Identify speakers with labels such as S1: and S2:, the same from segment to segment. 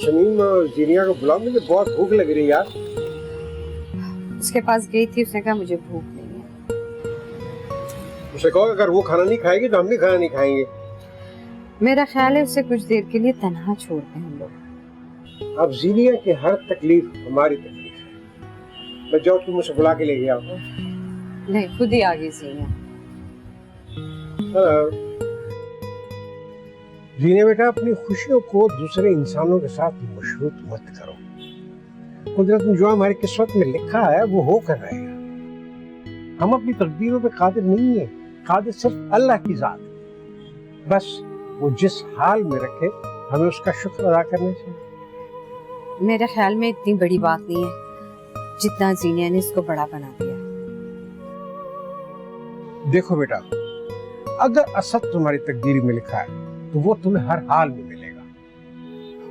S1: शमीम जीनिया को बुलाओ, मुझे बहुत भूख लग रही है यार।
S2: उसके पास गई थी, उसने कहा मुझे भूख नहीं है।
S1: उसे कहो अगर वो खाना नहीं खाएगी तो हम भी खाना नहीं खाएंगे।
S2: मेरा ख्याल है उसे कुछ देर के लिए तन्हा छोड़ दें हम लोग।
S1: अब जीनिया की हर तकलीफ हमारी तकलीफ है। मैं जाओ, तुम उसे बुला के ले गया।
S2: नहीं, खुद ही आ गई जीनिया।
S1: जीनिया बेटा, अपनी खुशियों को दूसरे इंसानों के साथ मशरूत मत करो। कुदरत ने जो हमारी किस्मत में लिखा है वो होकर रहेगा। हम अपनी तकदीरों पे कादिर नहीं है, कादिर सिर्फ अल्लाह की जात है। बस वो जिस हाल में रखे हमें उसका शुक्र अदा करना चाहिए।
S2: मेरे ख्याल में इतनी बड़ी बात नहीं है जितना जीनिया ने इसको बड़ा बना दिया।
S1: देखो बेटा, अगर असद तुम्हारी तकदीर में लिखा है तो वो तुम्हें हर हाल में मिलेगा,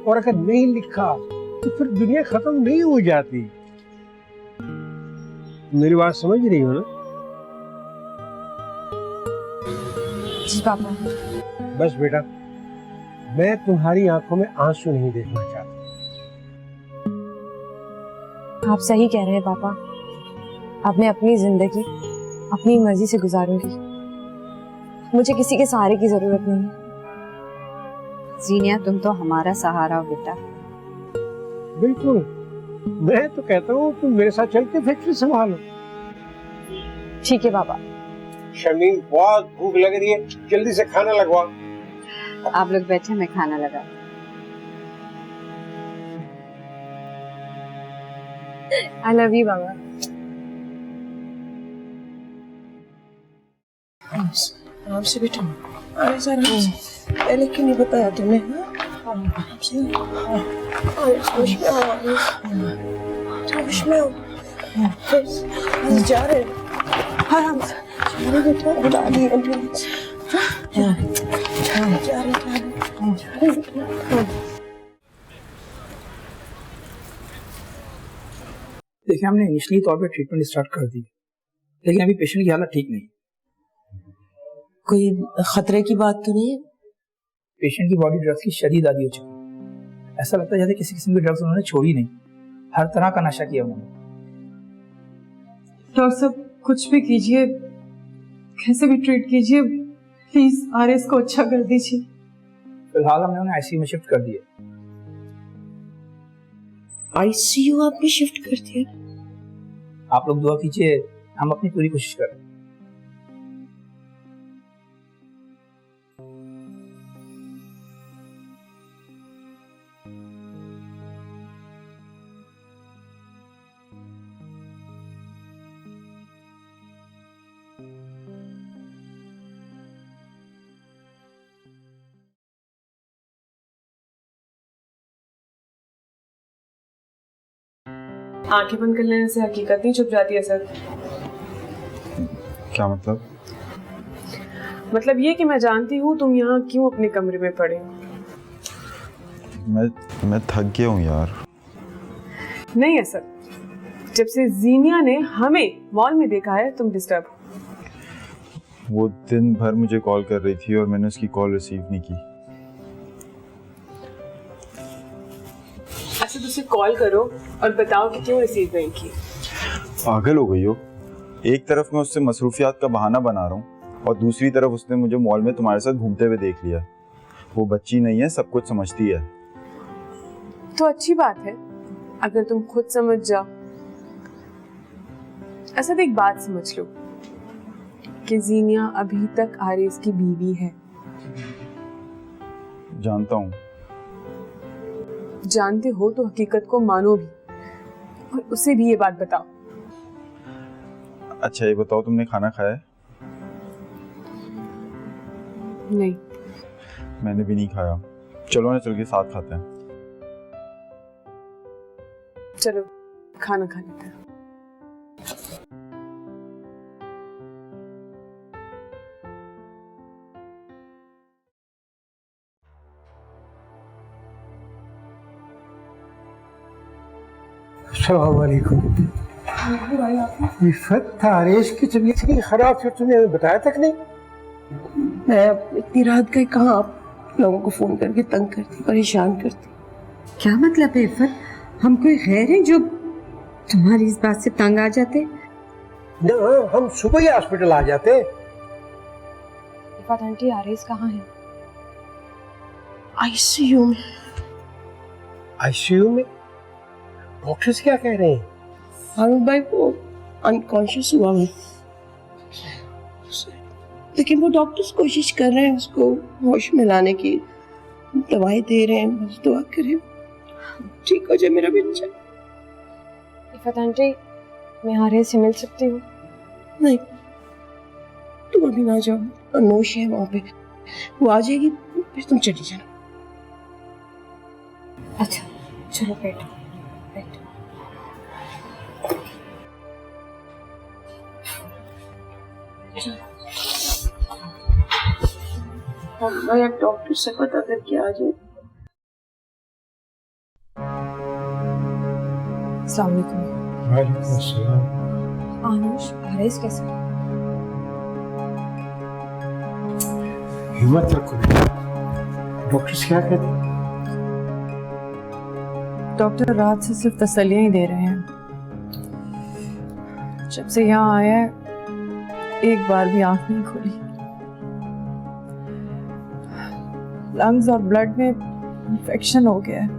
S1: और अगर नहीं लिखा तो फिर दुनिया खत्म नहीं हो जाती। मेरी बात समझ रही हो ना?
S2: जी पापा।
S1: बस बेटा, मैं तुम्हारी आंखों में आंसू नहीं देखना चाहता।
S3: आप सही कह रहे हैं पापा। अब मैं अपनी जिंदगी अपनी मर्जी से गुजारूंगी। मुझे किसी के सहारे की जरूरत नहीं है।
S2: जीनिया, तुम तो हमारा सहारा हो बेटा।
S1: बिल्कुल, मैं तो कहता हूँ तुम मेरे साथ चल के फैक्ट्री संभालो।
S3: ठीक है पापा।
S1: शमीम, बहुत भूख लग रही है, जल्दी से खाना लगवा।
S2: आप लोग बैठे, मैं खाना लगा।
S3: आई लव यू बाबा।
S4: आराम से बेटा, आराम से, आराम से। पहले क्यों नहीं बताया तुमने? आराम से, होश में आओ, होश में आओ। जा रहे आराम से, जा रहे बेटा, बुला ली एम्बुलेंस। जा रहे बेटा।
S5: देखिए, हमने इनिशियली तौर पे ट्रीटमेंट स्टार्ट कर दी, लेकिन अभी पेशेंट की हालत ठीक नहीं।
S4: कोई खतरे की बात तो नहीं है?
S5: पेशेंट की बॉडी ड्रग्स की शदीद आदी हो चुकी है। ऐसा लगता है जैसे किसी किस्म की ड्रग्स उन्होंने छोड़ी नहीं, हर तरह का नशा किया उन्होंने।
S6: डॉक्टर साहब, कुछ भी कीजिए, कैसे भी ट्रीट कीजिए, प्लीज आरएस को अच्छा कर दीजिए।
S5: फिलहाल हमने उन्हें आईसीयू में शिफ्ट कर दिया।
S4: आईसीयू आपने शिफ्ट कर दिया?
S5: आप लोग दुआ कीजिए, हम अपनी पूरी कोशिश कर रहे हैं।
S6: आंखें बंद कर लेने से हकीकत नहीं छुप जाती है सर।
S7: क्या मतलब?
S6: मतलब ये कि मैं जानती हूँ तुम यहाँ क्यों अपने कमरे में पड़े हो।
S7: मैं थक गया हूँ यार।
S6: नहीं है सर, जब से जीनिया ने हमें मॉल में देखा है तुम डिस्टर्ब हो।
S7: वो दिन भर मुझे कॉल कर रही थी और मैंने उसकी कॉल रिसीव नहीं की।
S6: अच्छा, तो उसे कॉल करो और बताओ कि क्यों रिसीव नहीं की।
S7: पागल हो गई हो? एक तरफ मैं उससे मसरूफियात का बहाना बना रहा हूँ और दूसरी तरफ उसने मुझे मॉल में तुम्हारे साथ घूमते हुए देख लिया। वो बच्ची नहीं है, सब कुछ समझती है।
S6: तो अच्छी बात है अगर तुम खुद समझ जाओ। असद, एक बात समझ लो कि जीनिया अभी तक आरिस की बीवी है।
S7: जानता हूँ।
S6: जानते हो तो हकीकत को मानो भी, और उसे भी ये बात बताओ।
S7: अच्छा, ये बताओ, तुमने खाना खाया है?
S6: नहीं।
S7: मैंने भी नहीं खाया। चलो ना, चल के साथ खाते हैं।
S6: चलो खाना खा लेते हैं।
S1: अस्सलाम वालेकुम। इफ़त, आरेश की तबीयत की खराब थी, तुमने हमें बताया तक नहीं।
S4: मैं इतनी रात गई कहाँ आप लोगों को फोन करके तंग करती, परेशान करती।
S2: क्या मतलब है इफ़त? हम कोई गैर हैं जो तुम्हारी इस बात से तंग आ जाते?
S1: ना, हम सुबह ही हॉस्पिटल आ जाते।
S3: इफ़त आंटी आरिस कहाँ है?
S4: आईसीयू में।
S1: आईसीयू में? डॉक्टर्स क्या कह रहे हैं?
S4: फारूक भाई वो अनकॉन्शियस हुआ है, लेकिन वो डॉक्टर्स कोशिश कर रहे हैं उसको होश में लाने की, दवाई दे रहे हैं। बस दुआ करें ठीक हो जाए मेरा बच्चा।
S3: इफ़त आंटी, मैं आरिस से मिल सकती हूँ?
S4: नहीं, तुम अभी ना जाओ, अनोश है वहाँ पे, वो आ जाएगी फिर तुम चली जाना।
S3: अच्छा चलो बैठो बैठो।
S4: भाई आप डॉक्टर से पता करके आ जाए।
S3: अस्सलाम वालेकुम।
S1: वालेकुम अस्सलाम।
S3: आनुश, आरिस कैसे है?
S1: हिम्मत रखो बेटा, डॉक्टर्स क्या कहते हैं?
S6: डॉक्टर रात से सिर्फ तसल्लियां ही दे रहे हैं। जब से यहाँ आया है एक बार भी आंख नहीं खुली। लंग्स और ब्लड में इंफेक्शन हो गया है।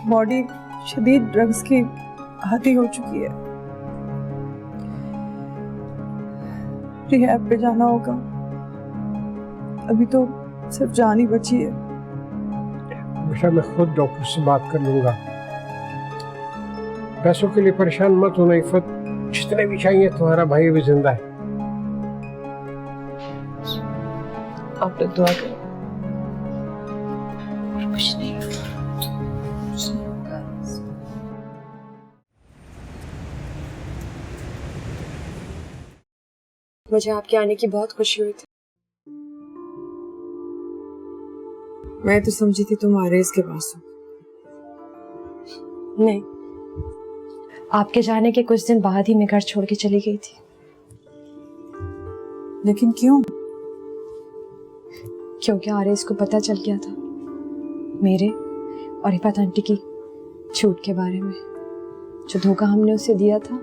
S6: बॉडी शदीद ड्रग्स की आदी हो चुकी है। रिहैब पे जाना होगा। अभी तो सिर्फ जान ही बची है।
S1: बेटा मैं खुद डॉक्टर से बात कर लूंगा। पैसों के लिए परेशान मत होना इफ़त, जितने भी चाहिए तुम्हारा भाई अभी जिंदा है।
S4: आप लोग दुआ करो, कुछ नहीं होगा।
S3: मुझे आपके आने की बहुत खुशी हुई थी।
S6: मैं तो समझी थी तुम आरिस के पास हो।
S3: नहीं, आपके जाने के कुछ दिन बाद ही मैं घर छोड़ के चली गई थी।
S6: लेकिन क्यों?
S3: क्योंकि आरिस को पता चल गया था मेरे और इफ़त आंटी की झूठ के बारे में। जो धोखा हमने उसे दिया था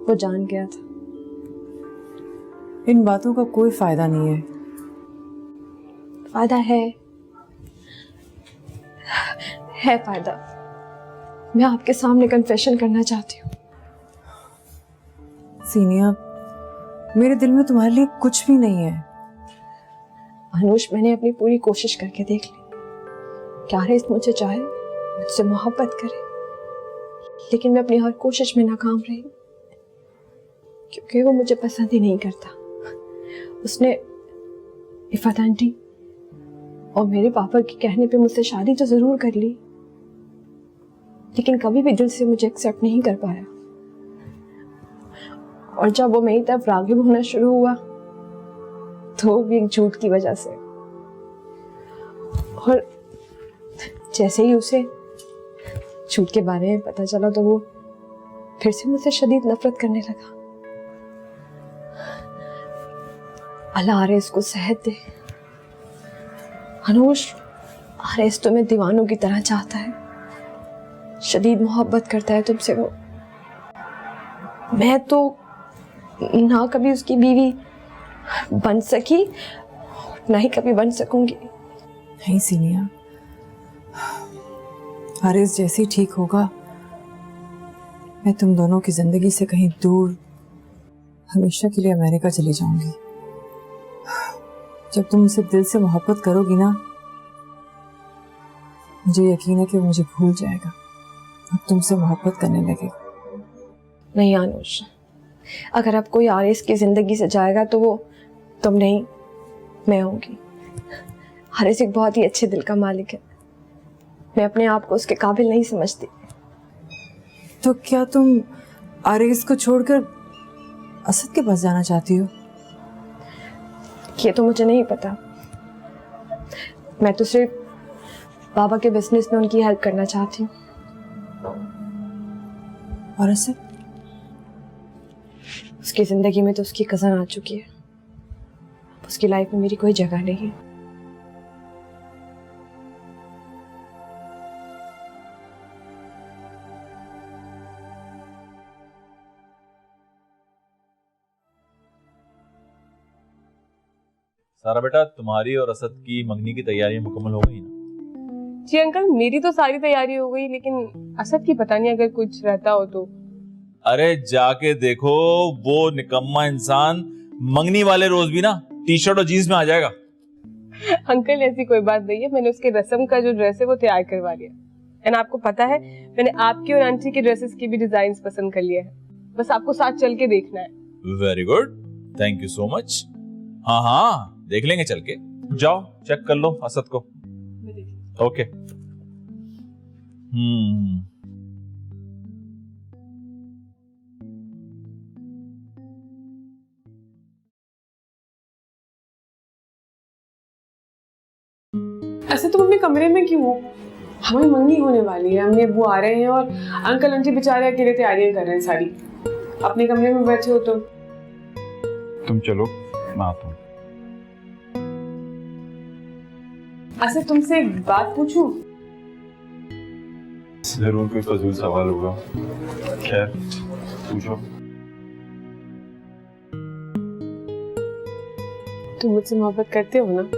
S3: वो जान गया था।
S6: इन बातों का कोई फायदा नहीं है।
S3: फायदा है फायदा। मैं आपके सामने कन्फेशन करना चाहती हूँ।
S6: सीनिया, मेरे दिल में तुम्हारे लिए कुछ भी नहीं है।
S3: अनुष, मैंने अपनी पूरी कोशिश करके देख ली। क्या आरिस मुझे चाहे, मुझसे मोहब्बत करे, लेकिन मैं अपनी हर कोशिश में नाकाम रही क्योंकि वो मुझे पसंद ही नहीं करता। उसने इफ़त आंटी और मेरे पापा के कहने पे मुझसे शादी तो जरूर कर ली, लेकिन कभी भी दिल से मुझे एक्सेप्ट नहीं कर पाया। और जब वो मेरी तरफ राग़िब होना शुरू हुआ तो वो भी एक झूठ की वजह से। और जैसे ही उसे झूठ के बारे में पता चला तो वो फिर से मुझसे शदीद नफरत करने लगा। अल्लाह आरिस को सेहत दे। अनुष, आरिस तुम्हें दीवानों की तरह चाहता है, शदीद मोहब्बत करता है तुमसे वो। मैं तो ना कभी उसकी बीवी बन सकी, ना ही कभी बन सकूंगी।
S6: नहीं सीनिया, आरिस जैसे ही ठीक होगा मैं तुम दोनों की जिंदगी से कहीं दूर हमेशा के लिए अमेरिका चली जाऊंगी। जब तुम उसे दिल से मोहब्बत करोगी ना, मुझे यकीन है कि वो मुझे भूल जाएगा, अब तुमसे मोहब्बत करने लगेगा।
S3: नहीं अनुष, अगर अब कोई आरिस की जिंदगी से जाएगा तो वो तुम नहीं, मैं होंगी। आरिस एक बहुत ही अच्छे दिल का मालिक है। मैं अपने आप को उसके काबिल नहीं समझती।
S6: तो क्या तुम आरिस को छोड़कर असद के पास जाना चाहती हो?
S3: ये तो मुझे नहीं पता। मैं तो सिर्फ बाबा के बिजनेस में उनकी हेल्प करना चाहती हूँ।
S6: और असद?
S3: उसकी जिंदगी में तो उसकी कज़न आ चुकी है। उसकी लाइफ में मेरी कोई जगह नहीं है।
S8: सारा बेटा, तुम्हारी और असद की मंगनी की तैयारियां मुकम्मल हो गई ना?
S9: जी अंकल, मेरी तो सारी तैयारी हो गई, लेकिन असद की पता नहीं अगर कुछ रहता हो तो।
S8: अरे जाके देखो, वो निकम्मा इंसान मंगनी वाले रोज भी ना टी शर्ट और जीन्स में आ जाएगा।
S9: अंकल ऐसी कोई बात नहीं है, मैंने उसके रस्म का जो ड्रेस है वो तैयार करवा लिया। एंड आपको पता है, मैंने आपकी और आंटी की ड्रेसेस की भी डिजाइन पसंद कर लिए हैं, बस आपको साथ चल के देखना है।
S8: Very good, thank you so much. हाँ हाँ, देख लेंगे चल के। जाओ चेक कर लो असद को। ओके।
S9: ऐसे तुम अपने कमरे में क्यों हो? हमारी मंगनी होने वाली है, अम्मी अब्बू आ रहे हैं और अंकल आंटी बेचारे अकेले तैयारियां कर रहे हैं सारी। अपने कमरे में बैठे हो
S7: तुम चलो, मैं आता हूँ।
S9: ऐसे तुमसे एक बात पूछूं?
S7: जरूर कोई फजूल सवाल होगा। खैर पूछो।
S9: तुम मुझसे मोहब्बत करते हो ना?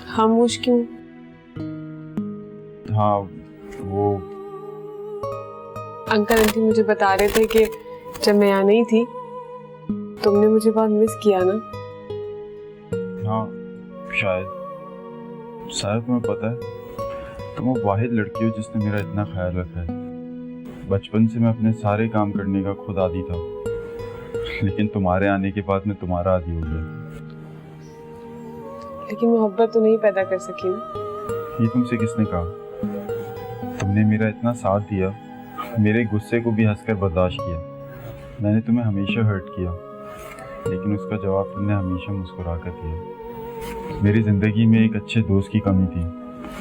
S9: खामोश क्यों?
S7: हाँ वो
S9: अंकल आंटी मुझे बता रहे थे कि जब मैं यहाँ नहीं थी तुमने मुझे बहुत मिस किया ना।
S7: हाँ शायद तुम्हें पता है, तुम वो वाहिद लड़की हो जिसने मेरा इतना ख्याल रखा है। बचपन से मैं अपने सारे काम करने का खुद आदी था, लेकिन तुम्हारे आने के बाद मैं तुम्हारा आदी हो गया।
S9: लेकिन मोहब्बत तो नहीं पैदा कर सकी ना।
S7: ये तुमसे किसने कहा? तुमने मेरा इतना साथ दिया, मेरे गुस्से को भी हंसकर बर्दाश्त किया। मैंने तुम्हें हमेशा हर्ट किया, लेकिन उसका जवाब तुमने हमेशा मुस्कुरा कर दिया। मेरी जिंदगी में एक अच्छे दोस्त की कमी थी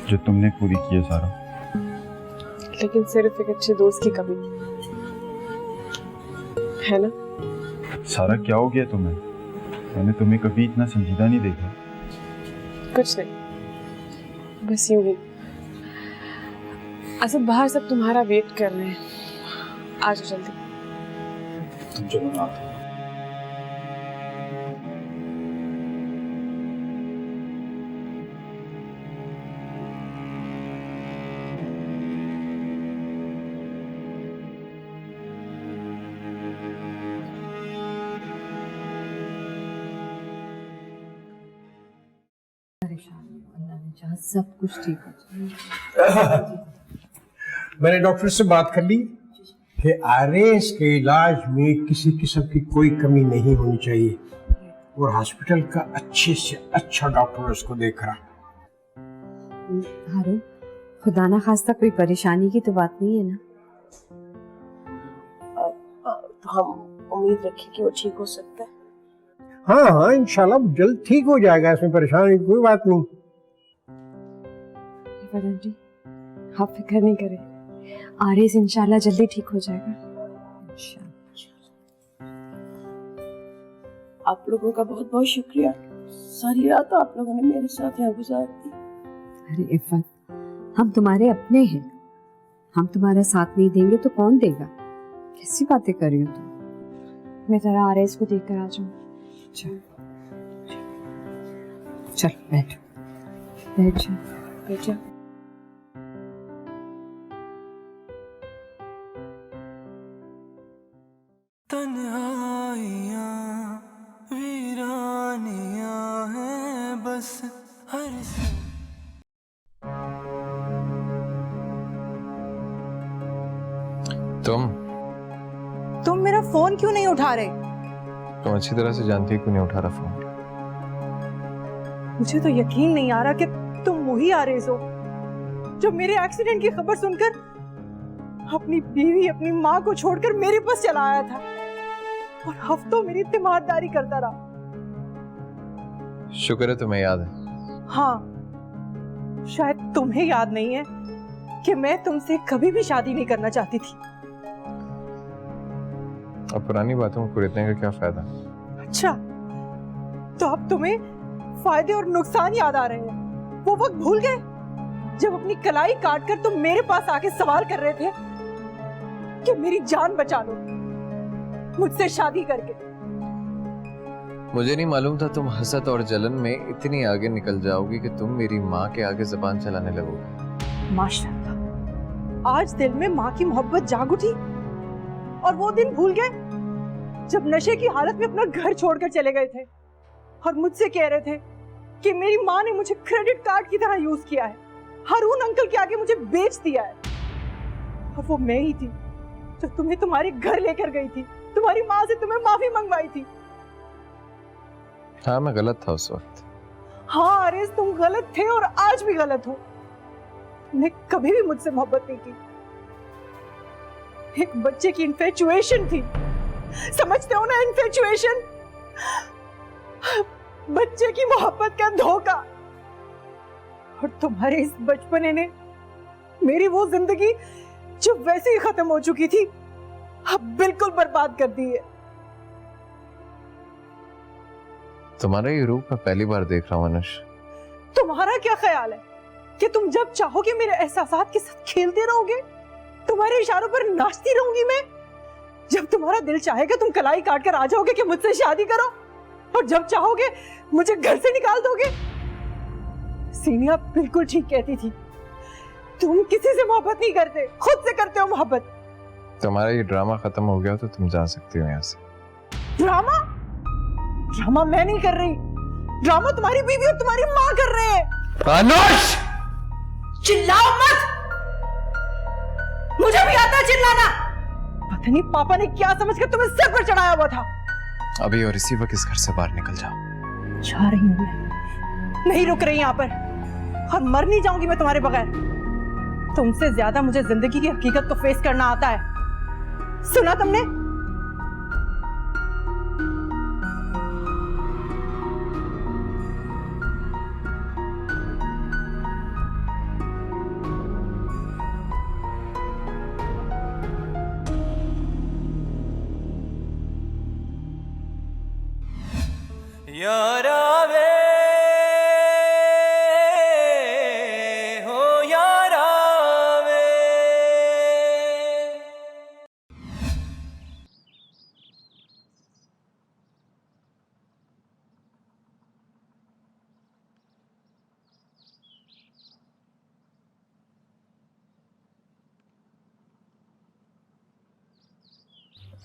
S7: जो तुमने पूरी की है सारा।
S9: लेकिन सिर्फ एक अच्छे दोस्त की कमी है ना?
S7: सारा क्या हो गया तुम्हें? मैंने तुम्हें कभी इतना संजीदा नहीं देखा।
S9: कुछ नहीं, बस यूं ही। असद बाहर सब तुम्हारा वेट कर रहे हैं, आ जाओ जल्दी।
S7: तुम चलो ना।
S2: सब कुछ ठीक हो जाए।
S1: मैंने डॉक्टर से बात कर ली कि आरएस के इलाज में किसी किस्म की कोई कमी नहीं होनी चाहिए, और हॉस्पिटल का अच्छे से अच्छा डॉक्टर उसको देख रहा।
S2: हारून, खुदा ना खास्ता कोई परेशानी की तो बात नहीं है ना?
S4: तो हम उम्मीद रखें कि वो ठीक हो सकता है।
S1: हाँ हाँ, इंशाल्लाह जल्द ठीक हो जाएगा, इसमें परेशानी की कोई बात नहीं।
S9: आंटी आप फिक्र नहीं करें, आरएस इंशाल्लाह जल्दी ठीक हो जाएगा।
S4: आप लोगों का बहुत बहुत शुक्रिया, सारी रात आप लोगों ने मेरे साथ यहाँ गुजार दी।
S2: अरे इफ़त, हम तुम्हारे अपने हैं, हम तुम्हारा साथ नहीं देंगे तो कौन देगा? कैसी बातें कर रही हो तुम?
S3: मैं जरा आरएस को देख कर आ जाऊँ।
S2: चल चल बैठ बैठ जा
S3: बैठ जा।
S6: तुम मेरा फोन क्यों नहीं उठा रहे?
S10: तुम अच्छी तरह से जानती हो क्यों नहीं उठा रहा फोन।
S6: मुझे तो यकीन नहीं आ रहा कि तुम वही आरएस हो जो मेरे एक्सीडेंट की खबर सुनकर अपनी बीवी, अपनी माँ को छोड़कर मेरे पास चला आया था और हफ्तों मेरी तिमारदारी करता रहा।
S10: शुक्र है तुम्हें याद है।
S6: हाँ, शायद तुम्हें याद नहीं है कि मैं तुमसे कभी भी शादी नहीं करना चाहती थी।
S10: अब पुरानी बातों को कुरेदने का क्या फायदा?
S6: अच्छा, तो अब तुम्हें फायदे और नुकसान याद आ रहे हैं? वो वक्त भूल गए जब अपनी कलाई काट कर तुम मेरे पास आके सवाल कर रहे थे कि मेरी जान बचा लो मुझसे शादी करके।
S10: मुझे नहीं मालूम था तुम हसद और जलन में इतनी आगे निकल जाओगी कि तुम मेरी माँ के आगे जुबान चलाने लगोगे।
S6: माशाअल्लाह, आज दिल में माँ की मोहब्बत जाग उठी और वो दिन भूल गए जब नशे की हालत में अपना घर छोड़कर चले गए थे और मुझसे कह रहे थे कि मेरी माँ ने मुझे क्रेडिट कार्ड की तरह यूज किया है, हारून अंकल के आगे मुझे बेच दिया है। और वो मैं ही थी जो तुम्हें तुम्हारे घर लेकर गई थी, तुम्हारी माँ से तुम्हें माफी मंगवाई थी।
S10: हाँ, मैं गलत था उस वक्त।
S6: हाँ अरेज, तुम गलत थे और आज भी गलत हो। तुमने कभी भी मुझसे मोहब्बत नहीं की, एक बच्चे की इन्फेचुएशन थी। समझते हो ना, इन्फेचुएशन, बच्चे की मोहब्बत का धोखा। और तुम्हारे इस बचपने ने मेरी वो जिंदगी जो वैसे ही खत्म हो चुकी थी अब बिल्कुल बर्बाद कर दी है।
S10: तुम्हारा ये रूप मैं पहली बार देख रहा हूँ अनुष।
S6: तुम्हारा क्या ख्याल है कि तुम जब चाहोगे मेरे एहसासात के साथ खेलते रहोगे, तुम्हारे इशारों पर नाचती रहूंगी मैं? जब तुम्हारा दिल चाहेगा तुम कलाई काट कर आ जाओगे कि मुझसे शादी करो, और जब चाहोगे मुझे घर से निकाल दोगे? सीनिया बिल्कुल ठीक कहती थी, तुम किसी से मोहब्बत नहीं करते, खुद से करते हो मोहब्बत।
S10: तुम्हारा ये ड्रामा खत्म हो गया तो तुम जा सकती हो यहाँ से।
S6: ड्रामा? ड्रामा मैं नहीं कर रही, ड्रामा तुम्हारी बीवी और तुम्हारी माँ कर रहे हैं।
S10: अनुष!
S6: चिल्लाओ मत, मुझे भी आता है चिल्लाना। पता नहीं पापा ने क्या समझकर तुम्हें सिर पर चढ़ाया हुआ था।
S10: अभी और इसी वक्त इस घर से बाहर निकल जाओ।
S6: जा रही हूँ मैं, नहीं रुक रही यहाँ पर, और मर नहीं जाऊंगी मैं तुम्हारे बगैर। तुमसे ज्यादा मुझे जिंदगी की हकीकत को फेस करना आता है। सुना तुमने?
S11: यारा वे हो यारा वे।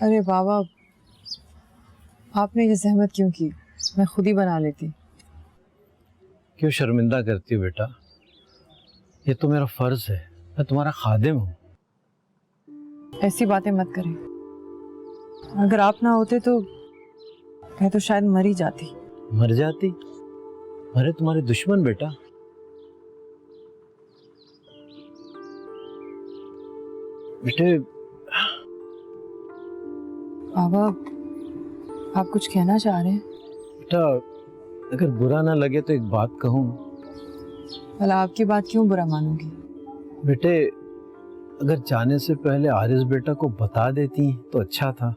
S3: अरे बाबा, आपने ये जहमत क्यों की? मैं खुद ही बना लेती।
S1: क्यों शर्मिंदा करती हो बेटा? ये तो मेरा फर्ज है, मैं तुम्हारा खादिम हूँ।
S3: ऐसी बातें मत करें, अगर आप ना होते तो मैं तो शायद मर ही जाती।
S1: मर जाती? अरे तुम्हारे दुश्मन बेटा। बेटे,
S3: बाबा आप कुछ कहना चाह रहे हैं?
S1: बेटा अगर बुरा ना लगे तो एक बात कहूँ।
S3: भला आपकी बात क्यों बुरा मानूंगी?
S1: बेटे अगर जाने से पहले आरिस बेटा को बता देती तो अच्छा था,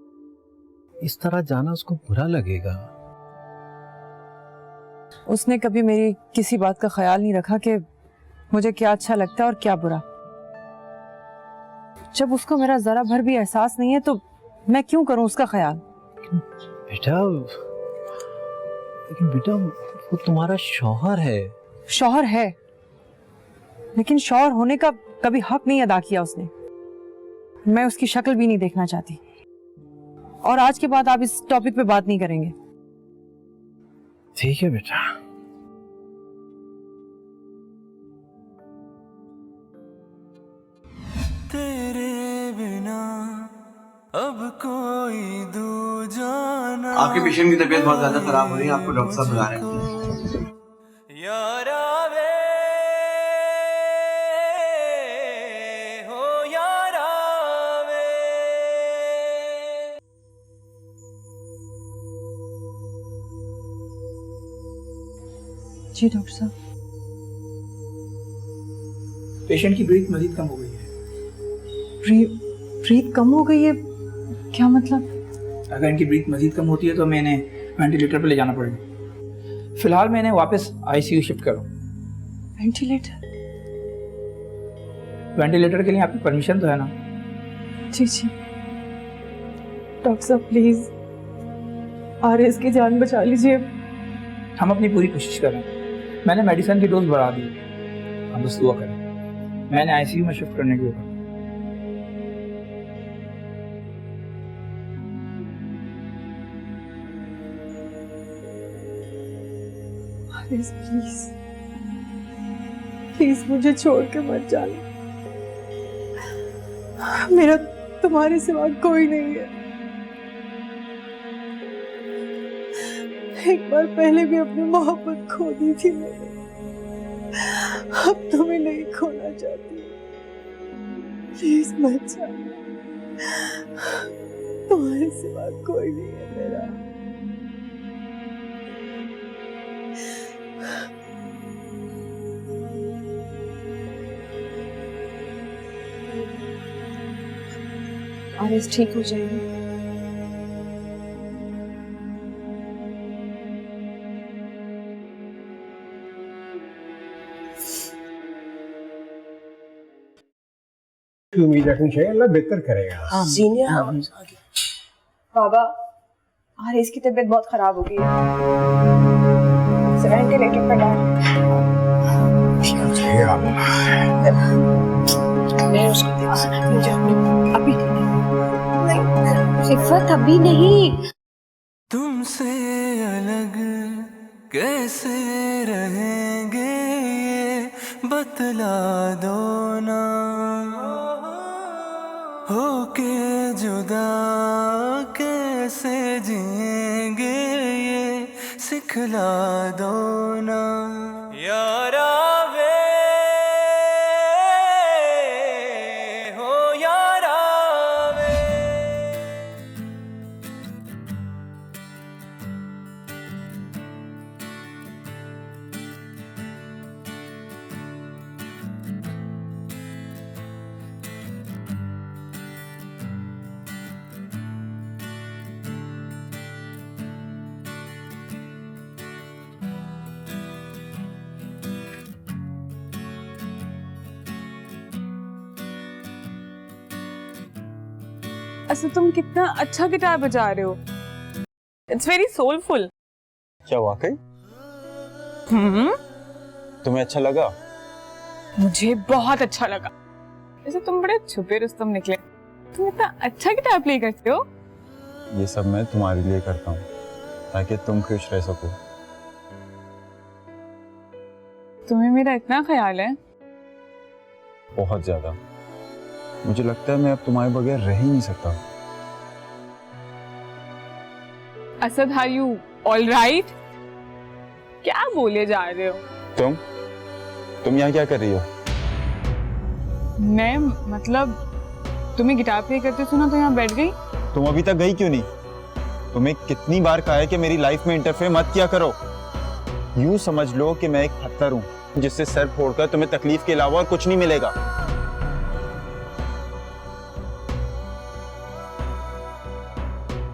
S1: इस तरह जाना उसको बुरा लगेगा।
S3: उसने कभी मेरी किसी बात का ख्याल नहीं रखा कि मुझे क्या अच्छा लगता है और क्या बुरा। जब उसको मेरा जरा भर भी एहसास नहीं है तो मैं क्यों करूं उसका ख्याल?
S1: बेटा लेकिन बेटा वो तुम्हारा शौहर है।
S3: शौहर है, लेकिन शौहर होने का कभी हक नहीं अदा किया उसने। मैं उसकी शक्ल भी नहीं देखना चाहती, और आज के बाद आप इस टॉपिक पे बात नहीं करेंगे।
S1: ठीक है बेटा।
S11: तेरे बिना अब कोई दूजा ना।
S12: आपके पेशेंट की तबीयत बहुत ज्यादा खराब हो रही है, आपको डॉक्टर साहब बुला रहे हैं।
S11: यारा वे हो यारा वे।
S3: जी डॉक्टर साहब।
S5: पेशेंट की ब्रीथ मजीद कम हो गई है।
S3: ब्रीथ कम हो गई है? क्या मतलब?
S5: अगर इनकी ब्रीथ मजीद कम होती है तो मैंने वेंटिलेटर पे ले जाना पड़ेगा। फिलहाल मैंने वापस आईसीयू शिफ्ट करो।
S3: वेंटिलेटर?
S5: वेंटिलेटर के लिए आपकी परमिशन तो है ना?
S6: जी जी डॉक्टर साहब प्लीज आरएस की जान बचा लीजिए।
S5: हम अपनी पूरी कोशिश कर रहे हैं। मैंने मेडिसिन की डोज बढ़ा दी, हम बस दुआ करें। मैंने आईसीयू में शिफ्ट करने की होगा।
S6: आरएस प्लीज प्लीज मुझे छोड़ के मत जाना, मेरा तुम्हारे सिवा कोई नहीं है। एक बार पहले भी अपनी मोहब्बत खो दी थी मैंने, अब तुम्हें नहीं खोना चाहती। प्लीज मत जाना, तुम्हारे सिवा कोई नहीं है मेरा।
S3: आरएस ठीक हो जाएगी।
S1: उम्मीद रखनी चाहिए, अल्लाह बेहतर करेगा।
S4: सीनियर
S3: बाबा आरएस की तबीयत बहुत खराब हो गई है, वेंटिलेटर पर डाल।
S4: मैं उसको मुझे अभी
S2: इफ़त अभी नहीं।
S11: तुमसे अलग कैसे रहेंगे ये बतला दो ना, होके जुदा कैसे जिएंगे ये सिखला दो ना। यारा वे हो यारा वे।
S9: अच्छा तुम कितना अच्छा गिटार बजा रहे हो, इट्स वेरी सोलफुल।
S7: क्या वाकई तुम्हें अच्छा लगा?
S9: मुझे बहुत अच्छा लगा। वैसे तुम बड़े छुपे रुस्तम निकले, तुम इतना अच्छा गिटार प्ले करते हो।
S7: ये सब मैं तुम्हारे लिए करता हूँ ताकि तुम खुश रह सको।
S9: तुम्हें मेरा इतना ख्याल है?
S7: बहुत ज्यादा। मुझे लगता है मैं अब तुम्हारे बगैर रह ही नहीं सकता।
S9: Asad are you all right? क्या बोले जा रहे हो?
S7: तुम यहाँ क्या कर रही हो?
S9: मैं मतलब तुम्हें गिटार प्ले करते सुना तो यहाँ बैठ गई।
S7: तुम अभी तक गई क्यों नहीं? तुम्हें कितनी बार कहा है कि मेरी लाइफ में इंटरफेयर मत किया करो। यूं समझ लो कि मैं एक पत्थर हूँ जिससे सर फोड़कर तुम्हें तकलीफ के अलावा और कुछ नहीं मिलेगा।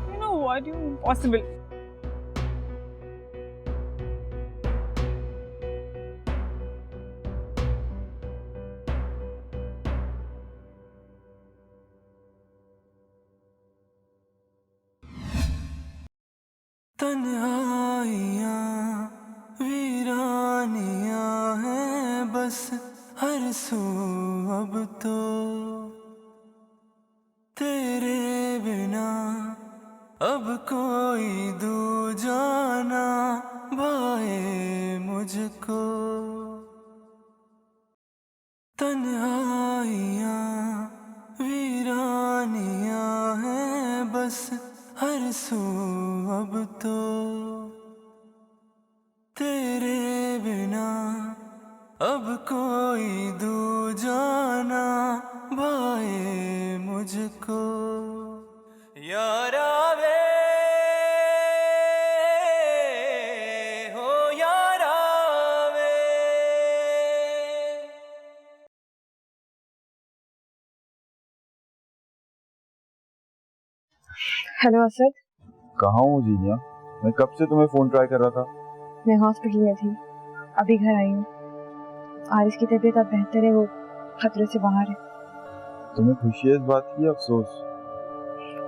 S9: You know what? You impossible.
S11: तन्हाइयाँ वीरानियाँ हैं बस हर सू अब तो, तेरे बिना अब कोई दूजा ना भाए मुझको। तन्हाइयाँ वीरानियाँ हैं बस हर सू अब तो, तेरे बिना अब कोई दूजा ना भाए मुझको। यारा वे हो यारा वे।
S3: हेलो असद।
S7: कहाँ हूँ जीनिया? मैं कब से तुम्हें फोन ट्राई कर रहा था।
S3: मैं हॉस्पिटल में थी, अभी घर आई हूँ। आरिस की तबीयत अब बेहतर है, वो खतरे से बाहर है।
S7: तुम्हें खुशी है इस बात की, अफसोस?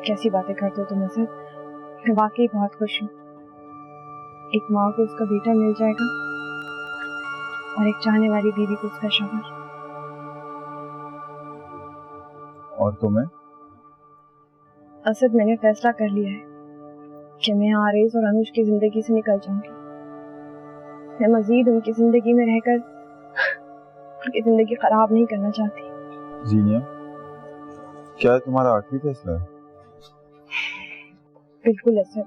S3: कैसी बातें करते हो तुम ऐसे? मैं वाकई बहुत खुश हूँ। एक माँ को उसका बेटा मिल जाएगा और एक चाहने वाली बीवी को उसका शौहर।
S7: और तुम्हें?
S3: असद, मैंने फैसला कर लिया है कि मैं आरेज और अनुज की जिंदगी से निकल जाऊंगी। मैं मजीद उनकी जिंदगी में रहकर उनकी जिंदगी खराब नहीं करना चाहती।
S7: जीनिया, क्या तुम्हारा आखिरी फैसला है?
S3: बिल्कुल असद,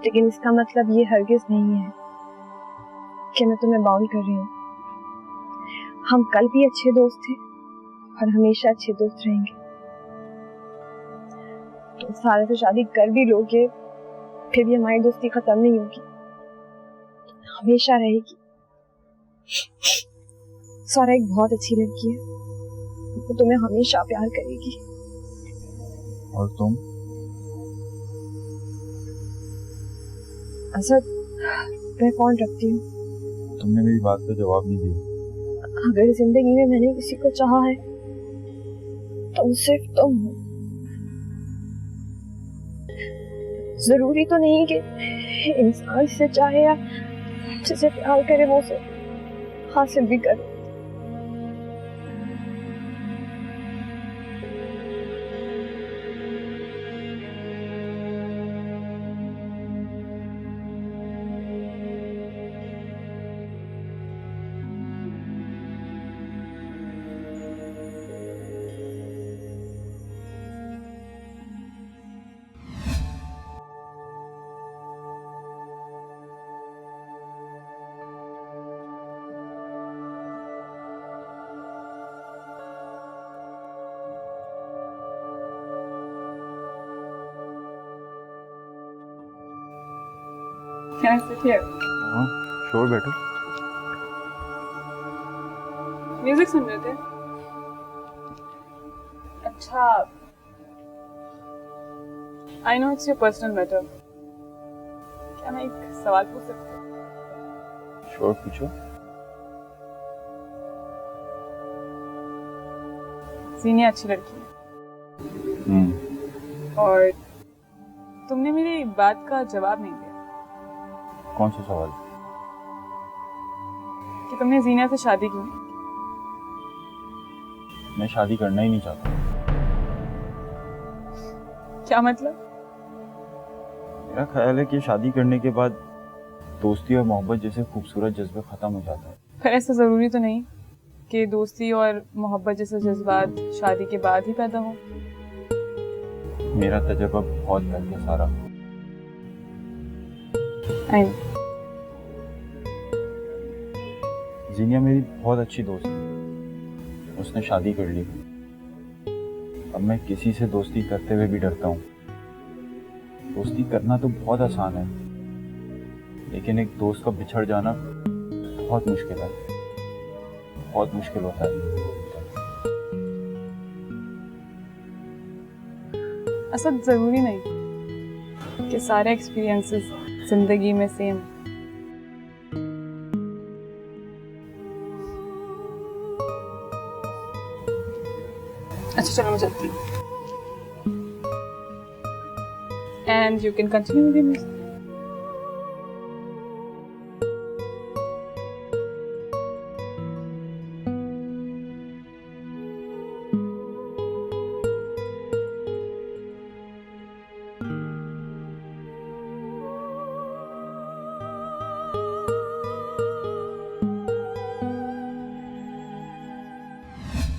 S3: लेकिन इसका मतलब ये हरगिज नहीं है कि मैं तुम्हें बाउंड कर रही हूँ। हम कल भी अच्छे दोस्त थे और हमेशा अच्छे दोस्त रहेंगे। तुम सारे से शादी कर भी लोगे, फिर भी हमारी दोस्ती खत्म नहीं होगी, हमेशा रहेगी। सारा एक बहुत अच्छी लड़की है, वो तुम्हें हमेशा प्यार करेगी।
S7: और तुम?
S3: असद, मैं फोन रखती हूँ।
S7: तुमने मेरी बात का जवाब नहीं दिया।
S3: अगर जिंदगी में मैंने किसी को चाहा है तो सिर्फ तुम हो। जरूरी तो नहीं कि इंसान जिसे चाहे या जिसे प्यार करे वो उसे हासिल भी करे।
S9: Can I sit here?
S7: हाँ, श्योर, बैठो।
S9: म्यूजिक सुन रहे थे? अच्छा, I know it's your personal matter. क्या मैं एक सवाल पूछ सकती हूँ?
S7: श्योर, पूछो।
S9: जीनिया अच्छी लड़की है। और तुमने मेरी बात का जवाब नहीं दिया।
S7: कौन सा सवाल?
S9: कि तुमने जीनिया से शादी क्यों नहीं?
S7: मैं शादी करना ही नहीं चाहता।
S9: क्या मतलब?
S7: मेरा ख्याल है कि शादी करने के बाद दोस्ती और मोहब्बत जैसे खूबसूरत जज्बे खत्म हो जाता है।
S9: पर ऐसा जरूरी तो नहीं कि दोस्ती और मोहब्बत जैसे जज्बात शादी के बाद ही पैदा हो।
S7: मेरा तजुर्बा बहुत पहले सारा। जीनिया मेरी बहुत अच्छी दोस्त है, उसने शादी कर ली। अब मैं किसी से दोस्ती करते हुए भी डरता हूँ। दोस्ती करना तो बहुत आसान है, लेकिन एक दोस्त का बिछड़ जाना बहुत मुश्किल है, बहुत मुश्किल होता है।
S9: असद, जरूरी नहीं कि सारे एक्सपीरियंसेस जिंदगी में सेम। अच्छा चलो मैं चलती हूँ। And you can continue with your music.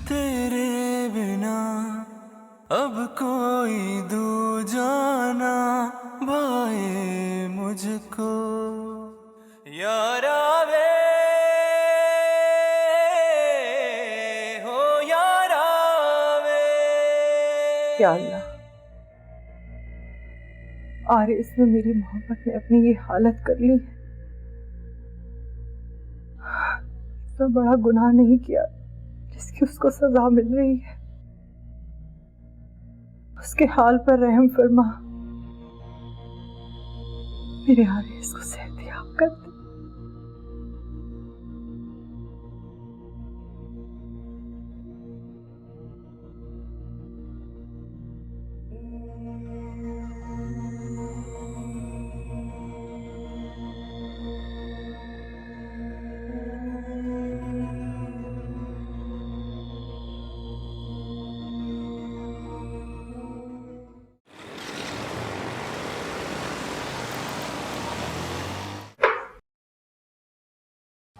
S11: तेरे बिना अब कोई दूजा ना भाए मुझको यारा वे हो यारा वे।
S6: या अल्लाह, आरिस ने मेरी मोहब्बत में अपनी ये हालत कर ली है। इतना बड़ा गुनाह नहीं किया जिसकी उसको सजा मिल रही है। उसके हाल पर रहम फरमा, मेरे आरिस को सेहतियाब कर दे।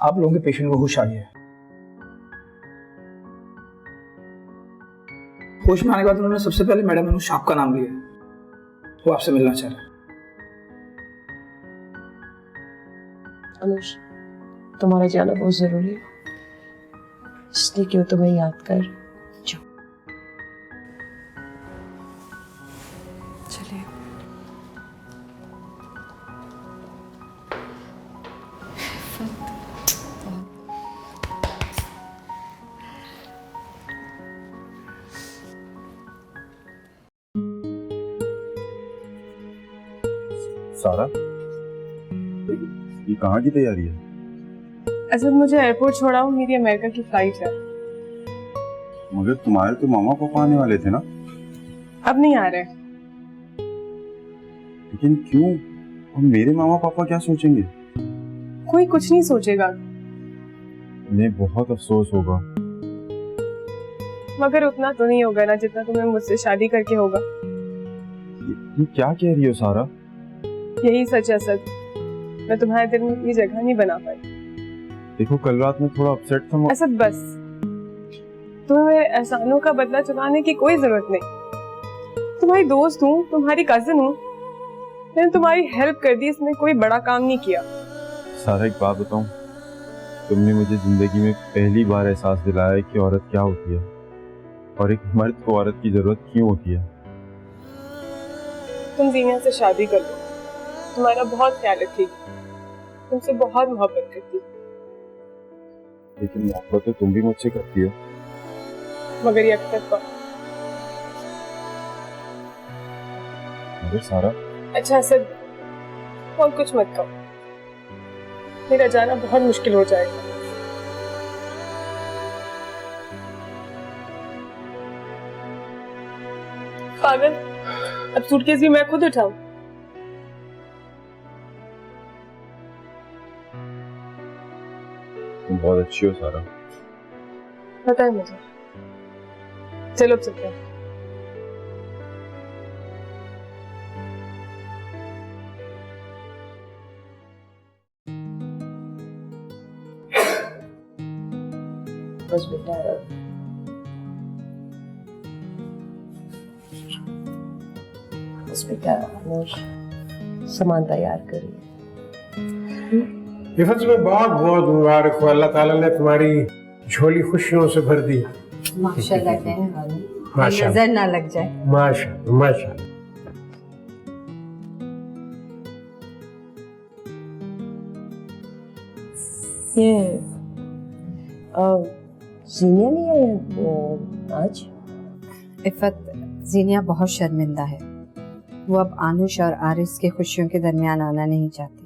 S5: आप लोगों के पेशेंट को होश आ गया है। होश में आने के बाद उन्होंने सबसे पहले मैडम अनुष आपका नाम लिया। वो आपसे मिलना चाह रहे हैं।
S4: अनुष, तुम्हारा जाना बहुत जरूरी है, इसलिए क्यों तुम्हें याद कर।
S2: चलिए।
S7: सारा, ये कहाँ की तैयारी है?
S9: असद मुझे एयरपोर्ट छोड़ाओ, मेरी अमेरिका की फ्लाइट है।
S7: मगर तुम्हारे तो मामा पापा आने वाले थे ना?
S9: अब नहीं आ रहे।
S7: लेकिन क्यों? और मेरे मामा पापा क्या सोचेंगे?
S9: कोई कुछ नहीं सोचेगा,
S7: उन्हें बहुत अफसोस होगा।
S9: मगर उतना तो नहीं होगा ना जितना तुम्हें मुझसे शादी करके होगा।
S7: ये क्या कह रही हो सारा?
S9: यही सच है असद, मैं तुम्हारे दिल में अपनी जगह नहीं बना पाई।
S7: देखो कल रात में थोड़ा अपसेट था।
S9: असद बस, तुम्हें मेरे एहसानों का बदला चुकाने की कोई जरूरत नहीं। तुम्हारी दोस्त हूँ, तुम्हारी कजिन हूँ, मैंने तुम्हारी हेल्प कर दी, इसमें कोई बड़ा काम नहीं किया।
S7: सारा एक बात बताऊं, तुमने मुझे जिंदगी में पहली बार एहसास दिलाया कि औरत क्या होती है और एक मर्द को औरत की जरूरत क्यों होती है।
S9: तुम जीनिया से शादी कर लो, तुम्हारा बहुत ख्याल रखी, तुमसे बहुत मोहब्बत करती।
S7: लेकिन मोहब्बत तो तुम भी मुझसे करती हो।
S9: मगर ये अब तक का।
S7: मगर सारा।
S9: अच्छा असद, और कुछ मत कहो, मेरा जाना बहुत मुश्किल हो जाएगा। पागल, अब सूटकेस भी मैं खुद उठाऊं?
S7: तुम बहुत अच्छी हो सारा।
S9: पता है मुझे। चलो अब चलते हैं।
S4: बस बेटा, बस बेटा, अनुष सामान तैयार करिए।
S1: इफ़त में बहुत बहुत मुबारक हो, अल्लाह ताला ने तुम्हारी झोली खुशियों से भर दी।
S2: माशाल्लाह कहने वाली,
S1: माशाल्लाह।
S2: नजर ना लग जाए।
S1: माशाल्लाह माशाल्लाह।
S4: ये जीनिया नहीं है आज?
S2: इफ़त, जीनिया बहुत शर्मिंदा है। वो अब आनुश और आरिस के खुशियों के दरमियान आना नहीं चाहती।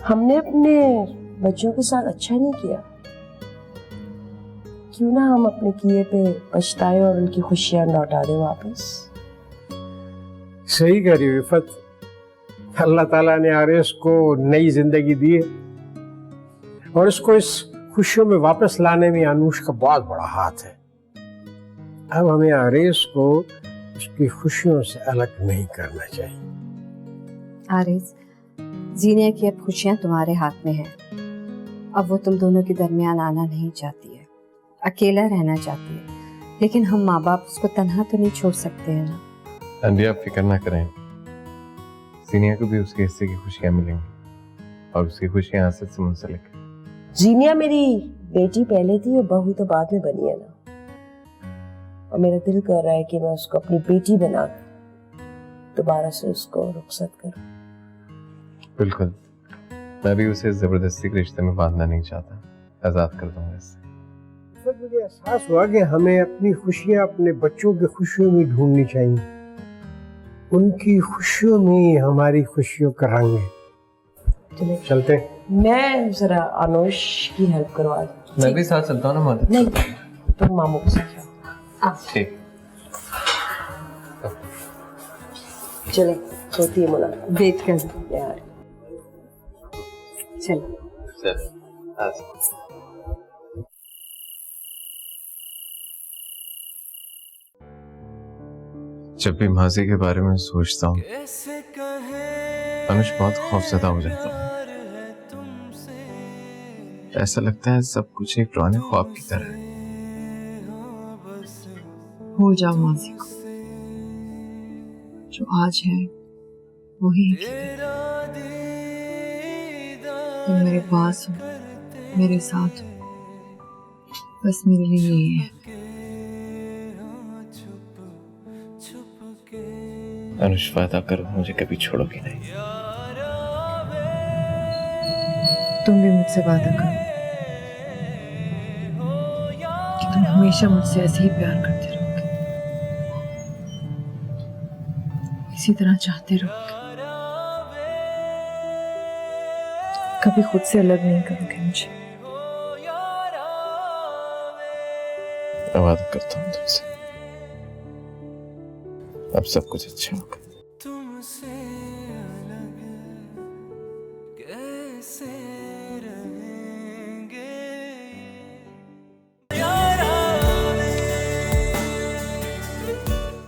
S4: हमने अपने बच्चों के साथ अच्छा नहीं किया, क्यों ना हम अपने किए पे पछताए और उनकी खुशियां लौटा दे वापस।
S1: सही कह रही हो इफ़त, अल्लाह ताला ने आरिस को नई जिंदगी दी है और इसको इस खुशियों में वापस लाने में अनुष का बहुत बड़ा हाथ है। अब हमें आरिस को उसकी खुशियों से अलग नहीं करना चाहिए।
S2: आरिस, जीनिया की अब खुशियां तुम्हारे हाथ में हैं। अब वो तुम दोनों के दरमियान आना नहीं चाहती है, अकेला रहना चाहती है, लेकिन हम माँ बाप उसको तन्हा तो नहीं छोड़ सकते हैं ना।
S10: आंटी आप फिक्र ना करें, जीनिया को भी उसके हिस्से की खुशियां मिलेंगी और उसकी खुशियां आसिफ से मुंसलिक है।
S4: जीनिया मेरी बेटी पहले थी और बहू तो बाद में बनी है ना, और मेरा दिल कर रहा है कि मैं उसको अपनी बेटी बना दोबारा से उसको रुखसत करूं।
S10: बिल्कुल, मैं भी उसे जबरदस्ती के रिश्ते में बांधना नहीं चाहता, आजाद कर दूंगा इससे।
S1: मुझे एहसास हुआ कि हमें अपनी खुशियां अपने बच्चों की खुशियों में ढूंढनी चाहिए। उनकी खुशियों में हमारी खुशियों का रंग है। चलते हैं।
S4: मैं जरा अनुष की हेल्प करवा दूं।
S10: मैं भी साथ चलता हूँ ना माता।
S4: नहीं, तुम मामू के साथ जाओ।
S10: ठीक।
S4: चले, होती है मुलाकात।
S2: वेट कर
S4: यार।
S2: चलो।
S10: जब भी माजी के बारे में सोचता हूँ अनुष बहुत खौफजदा हो जाता है। ऐसा लगता है सब कुछ एक पुराने ख्वाब की तरह है।
S3: भूल जाओ माजी को, जो आज है वही हकीकत है। तुम मेरे पास हो, मेरे साथ हो, बस मेरे लिए यही है।
S10: अनुष, वादा करो मुझे कभी छोड़ोगी नहीं।
S3: तुम भी मुझसे वादा करो कि तुम हमेशा मुझसे ऐसे ही प्यार करते रहोगे, इसी तरह चाहते रहोगे, कभी खुद से अलग नहीं करोगे मुझे।
S10: मैं वादा करता हूँ तुमसे, अब सब कुछ अच्छा होगा।